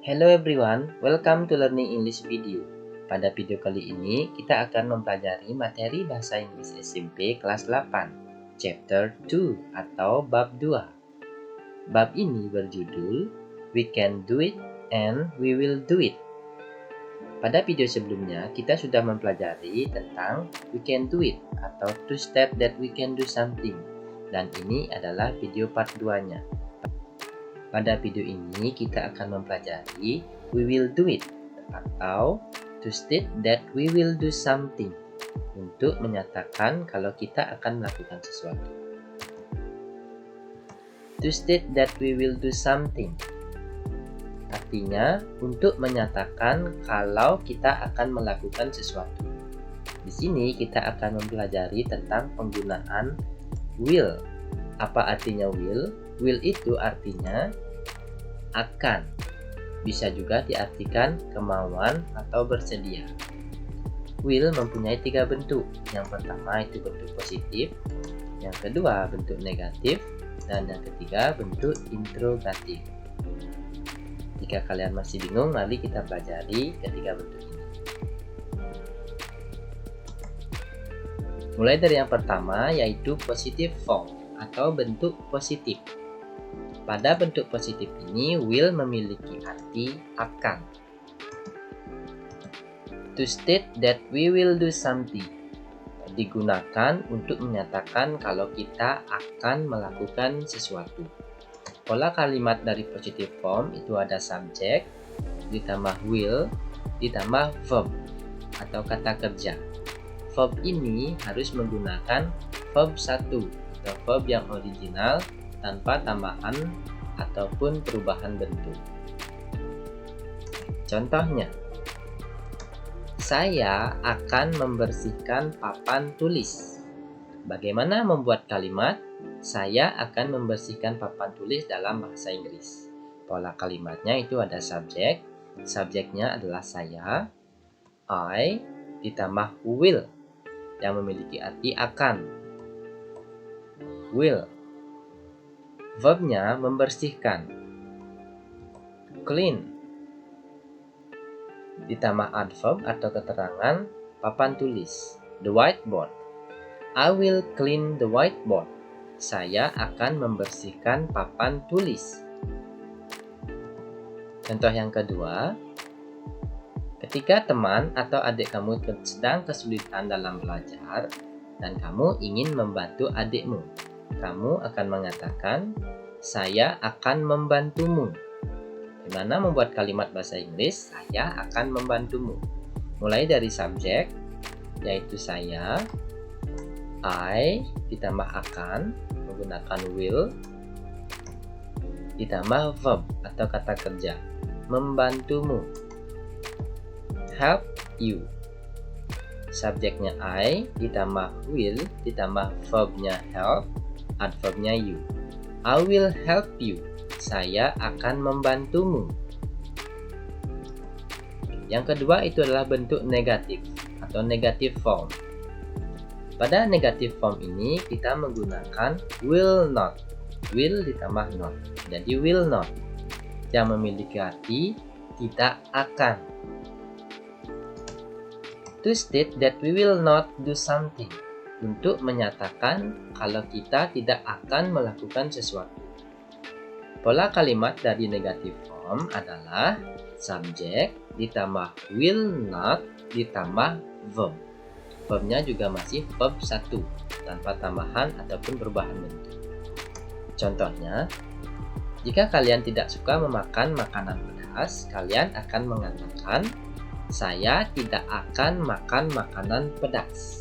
Hello everyone, welcome to Learning English video. Pada video kali ini, kita akan mempelajari materi Bahasa Inggris SMP kelas 8, Chapter 2 atau Bab 2. Bab ini berjudul, We Can Do It and We Will Do It. Pada video sebelumnya, kita sudah mempelajari tentang We Can Do It atau to state that we can do something. Dan ini adalah video part 2-nya. Pada video ini kita akan mempelajari we will do it atau to state that we will do something untuk menyatakan kalau kita akan melakukan sesuatu. To state that we will do something artinya untuk menyatakan kalau kita akan melakukan sesuatu. Di sini kita akan mempelajari tentang penggunaan will. Apa artinya will? Will itu artinya akan. Bisa juga diartikan kemauan atau bersedia. Will mempunyai 3 bentuk. Yang pertama itu bentuk positif, yang kedua bentuk negatif, dan yang ketiga bentuk interrogatif. Jika kalian masih bingung, mari kita pelajari ketiga bentuk ini. Mulai dari yang pertama yaitu positive form atau bentuk positif. Pada bentuk positif ini, will memiliki arti akan. To state that we will do something digunakan untuk menyatakan kalau kita akan melakukan sesuatu. Pola kalimat dari positive form itu ada subjek, ditambah will, ditambah verb atau kata kerja. Verb ini harus menggunakan verb 1 atau verb yang original tanpa tambahan ataupun perubahan bentuk. Contohnya, saya akan membersihkan papan tulis. Bagaimana membuat kalimat saya akan membersihkan papan tulis dalam bahasa Inggris? Pola kalimatnya itu ada subjek, subjeknya adalah saya, I, ditambah will yang memiliki arti akan. Will. Verbnya membersihkan, clean, ditambah adverb atau keterangan papan tulis, the whiteboard. I will clean the whiteboard. Saya akan membersihkan papan tulis. Contoh yang kedua, ketika teman atau adik kamu sedang kesulitan dalam belajar dan kamu ingin membantu adikmu, kamu akan mengatakan, saya akan membantumu. Gimana membuat kalimat bahasa Inggris, saya akan membantumu? Mulai dari subjek, yaitu saya, I, ditambah akan, menggunakan will, ditambah verb atau kata kerja, membantumu. Help you. Subjeknya I, ditambah will, ditambah verbnya help, adverbnya you. I will help you. Saya akan membantumu. Yang kedua itu adalah bentuk negatif atau negative form. Pada negative form ini kita menggunakan will not. Will ditambah not. Jadi will not yang memiliki arti tidak akan. To state that we will not do something. Untuk menyatakan kalau kita tidak akan melakukan sesuatu. Pola kalimat dari negative form adalah subjek ditambah will not ditambah verb. Verbnya juga masih verb 1 tanpa tambahan ataupun perubahan bentuk. Contohnya, jika kalian tidak suka memakan makanan pedas, kalian akan mengatakan saya tidak akan makan makanan pedas.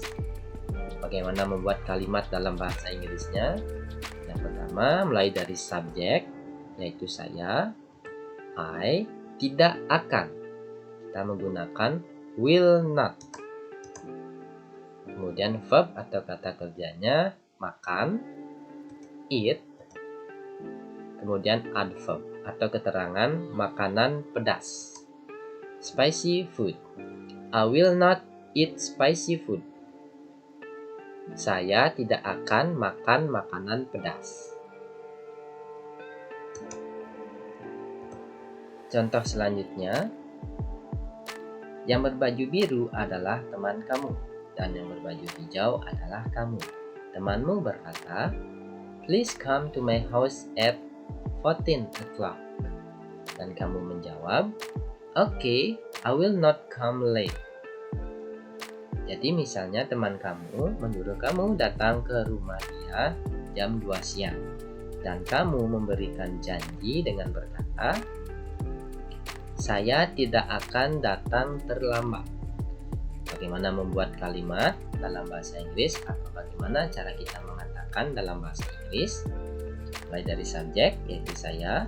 Bagaimana membuat kalimat dalam bahasa Inggrisnya? Yang pertama, mulai dari subjek, yaitu saya, I, tidak akan. Kita menggunakan will not. Kemudian verb atau kata kerjanya, makan, eat. Kemudian adverb atau keterangan makanan pedas. Spicy food. I will not eat spicy food. Saya tidak akan makan makanan pedas. Contoh selanjutnya, yang berbaju biru adalah teman kamu, dan yang berbaju hijau adalah kamu. Temanmu berkata, "Please come to my house at 14 o'clock." Dan kamu menjawab, "Okay, I will not come late." Jadi misalnya teman kamu menyuruh kamu datang ke rumah dia jam 2 siang. Dan kamu memberikan janji dengan berkata, "Saya tidak akan datang terlambat." Bagaimana membuat kalimat dalam bahasa Inggris atau bagaimana cara kita mengatakan dalam bahasa Inggris? Mulai dari subjek, yaitu saya,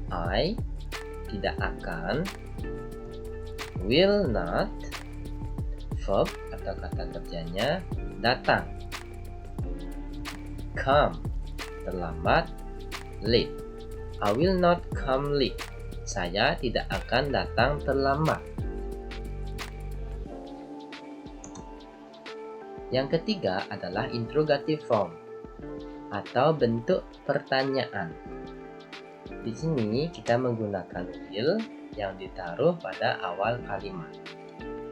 I, tidak akan, will not, verb atau kata kerjanya datang, come, terlambat, late. I will not come late. Saya tidak akan datang terlambat. Yang ketiga adalah interrogative form atau bentuk pertanyaan. Di sini kita menggunakan will yang ditaruh pada awal kalimat.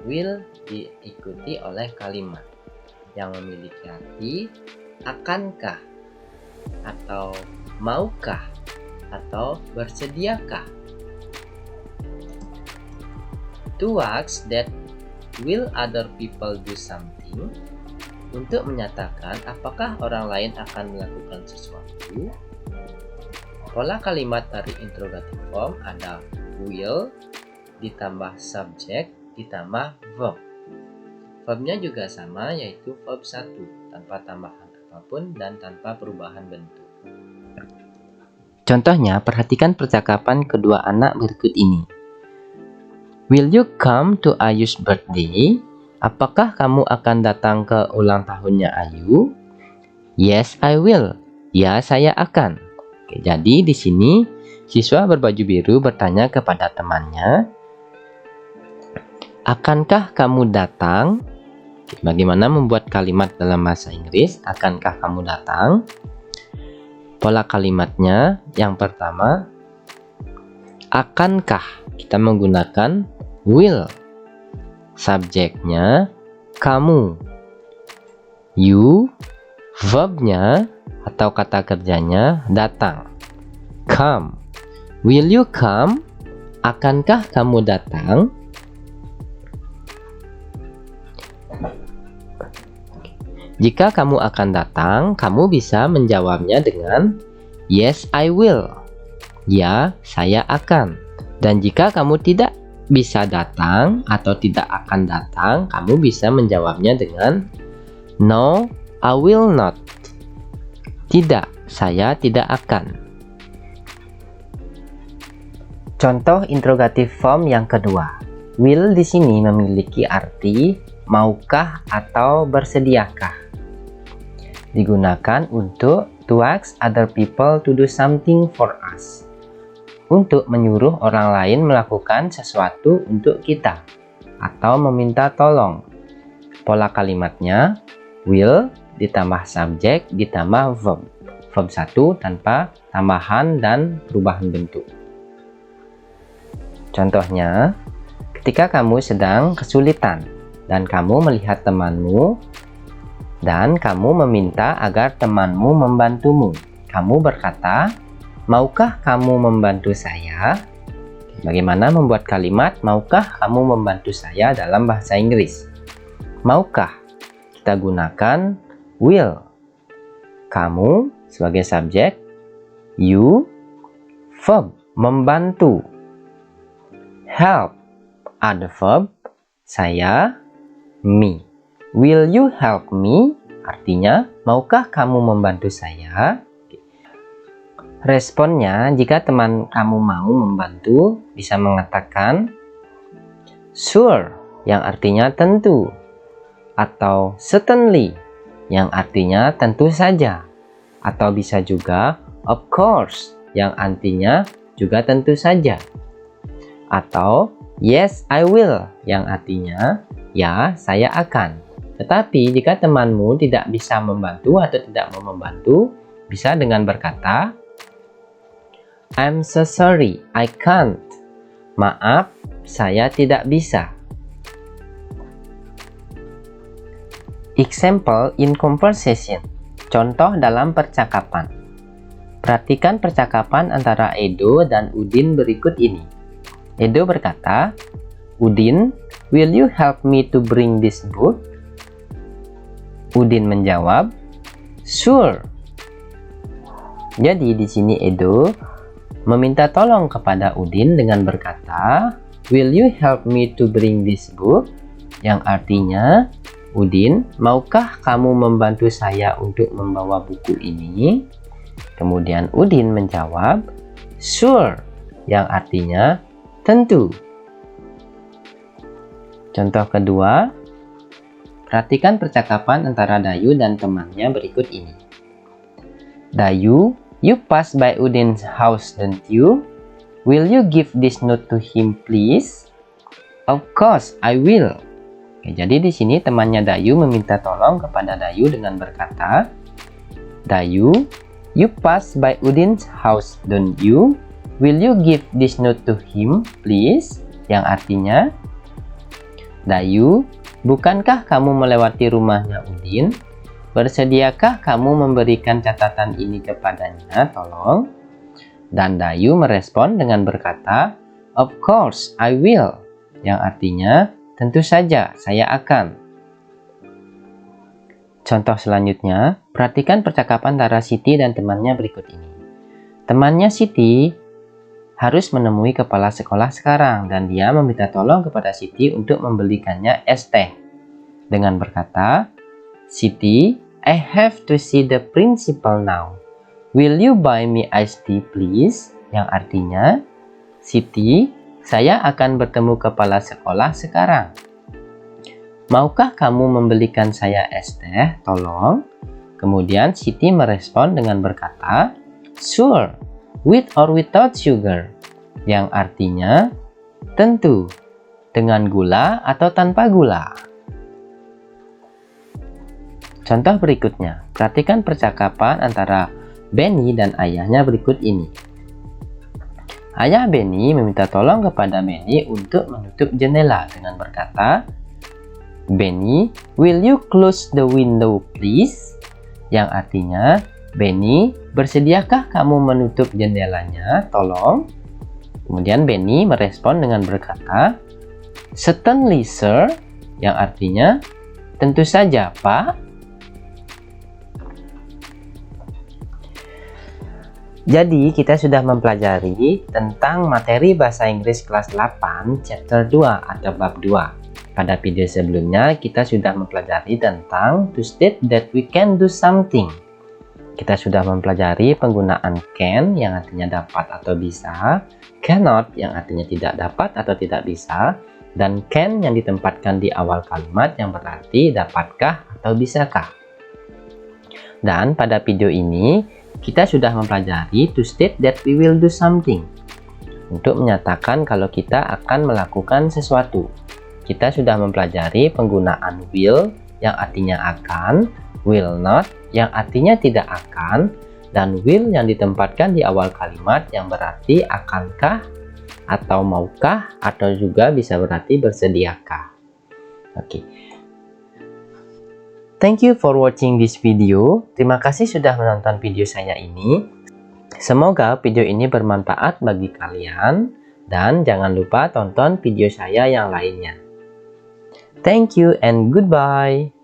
Will diikuti oleh kalimat yang memiliki arti akankah, atau maukah, atau bersediakah. To ask that will other people do something, untuk menyatakan apakah orang lain akan melakukan sesuatu. Pola kalimat dari interrogative form ada will ditambah subjek ditambah verb. Verbnya juga sama, yaitu verb 1 tanpa tambahan apapun dan tanpa perubahan bentuk. Contohnya, perhatikan percakapan kedua anak berikut ini. Will you come to Ayu's birthday? Apakah kamu akan datang ke ulang tahunnya Ayu? Yes, I will. Ya, saya akan. Oke, jadi di sini siswa berbaju biru bertanya kepada temannya, "Akankah kamu datang?" Oke, bagaimana membuat kalimat dalam bahasa Inggris? Akankah kamu datang? Pola kalimatnya yang pertama, akankah, kita menggunakan will. Subjeknya kamu. You, verbnya atau kata kerjanya datang. Come. Will you come? Akankah kamu datang? Jika kamu akan datang, kamu bisa menjawabnya dengan yes, I will. Ya, saya akan. Dan jika kamu tidak bisa datang atau tidak akan datang, kamu bisa menjawabnya dengan no, I will not. Tidak, saya tidak akan. Contoh interrogative form yang kedua. Will di sini memiliki arti maukah atau bersediakah. Digunakan untuk to ask other people to do something for us. Untuk menyuruh orang lain melakukan sesuatu untuk kita atau meminta tolong. Pola kalimatnya will ditambah subjek ditambah verb. Verb 1 tanpa tambahan dan perubahan bentuk. Contohnya, ketika kamu sedang kesulitan dan kamu melihat temanmu dan kamu meminta agar temanmu membantumu. Kamu berkata, "Maukah kamu membantu saya?" Bagaimana membuat kalimat "maukah kamu membantu saya" dalam bahasa Inggris? Maukah, kita gunakan will. Kamu sebagai subjek, you, verb, membantu. Help, ada verb, saya, me. Will you help me? Artinya, maukah kamu membantu saya? Responnya, jika teman kamu mau membantu, bisa mengatakan sure, yang artinya tentu, atau certainly, yang artinya tentu saja, atau bisa juga of course, yang artinya juga tentu saja, atau yes, I will, yang artinya ya, saya akan. Tetapi jika temanmu tidak bisa membantu atau tidak mau membantu, bisa dengan berkata I'm so sorry, I can't. Maaf, saya tidak bisa. Example in conversation. Contoh dalam percakapan. Perhatikan percakapan antara Edo dan Udin berikut ini. Edo berkata, Udin, will you help me to bring this book? Udin menjawab, sure. Jadi di sini Edo meminta tolong kepada Udin dengan berkata, will you help me to bring this book? Yang artinya, Udin, maukah kamu membantu saya untuk membawa buku ini? Kemudian Udin menjawab, sure, yang artinya tentu. Contoh kedua, perhatikan percakapan antara Dayu dan temannya berikut ini. Dayu, you pass by Udin's house, don't you? Will you give this note to him, please? Of course, I will. Oke, jadi di sini temannya Dayu meminta tolong kepada Dayu dengan berkata, Dayu, you pass by Udin's house, don't you? Will you give this note to him, please? Yang artinya, Dayu, bukankah kamu melewati rumahnya Udin? Bersediakah kamu memberikan catatan ini kepadanya, tolong? Dan Dayu merespon dengan berkata, of course, I will. Yang artinya, tentu saja, saya akan. Contoh selanjutnya, perhatikan percakapan antara Siti dan temannya berikut ini. Temannya Siti harus menemui kepala sekolah sekarang dan dia meminta tolong kepada Siti untuk membelikannya es teh. Dengan berkata, Siti, I have to see the principal now. Will you buy me iced tea, please? Yang artinya, Siti, saya akan bertemu kepala sekolah sekarang. Maukah kamu membelikan saya es teh, tolong? Kemudian Siti merespon dengan berkata, sure, with or without sugar. Yang artinya, tentu, dengan gula atau tanpa gula. Contoh berikutnya, perhatikan percakapan antara Benny dan ayahnya berikut ini. Ayah Benny meminta tolong kepada Benny untuk menutup jendela dengan berkata, Benny, will you close the window, please? Yang artinya, Benny, bersediakah kamu menutup jendelanya, tolong? Kemudian Benny merespon dengan berkata, certainly, sir. Yang artinya, tentu saja, Pak. Jadi, kita sudah mempelajari tentang materi bahasa Inggris kelas 8, chapter 2 atau bab 2. Pada video sebelumnya, kita sudah mempelajari tentang to state that we can do something. Kita sudah mempelajari penggunaan can yang artinya dapat atau bisa, cannot yang artinya tidak dapat atau tidak bisa, dan can yang ditempatkan di awal kalimat yang berarti dapatkah atau bisakah. Dan pada video ini, kita sudah mempelajari to state that we will do something. Untuk menyatakan kalau kita akan melakukan sesuatu. Kita sudah mempelajari penggunaan will yang artinya akan, will not yang artinya tidak akan, dan will yang ditempatkan di awal kalimat yang berarti akankah atau maukah atau juga bisa berarti bersediakah. Oke. Thank you for watching this video. Terima kasih sudah menonton video saya ini. Semoga video ini bermanfaat bagi kalian dan jangan lupa tonton video saya yang lainnya. Thank you and goodbye.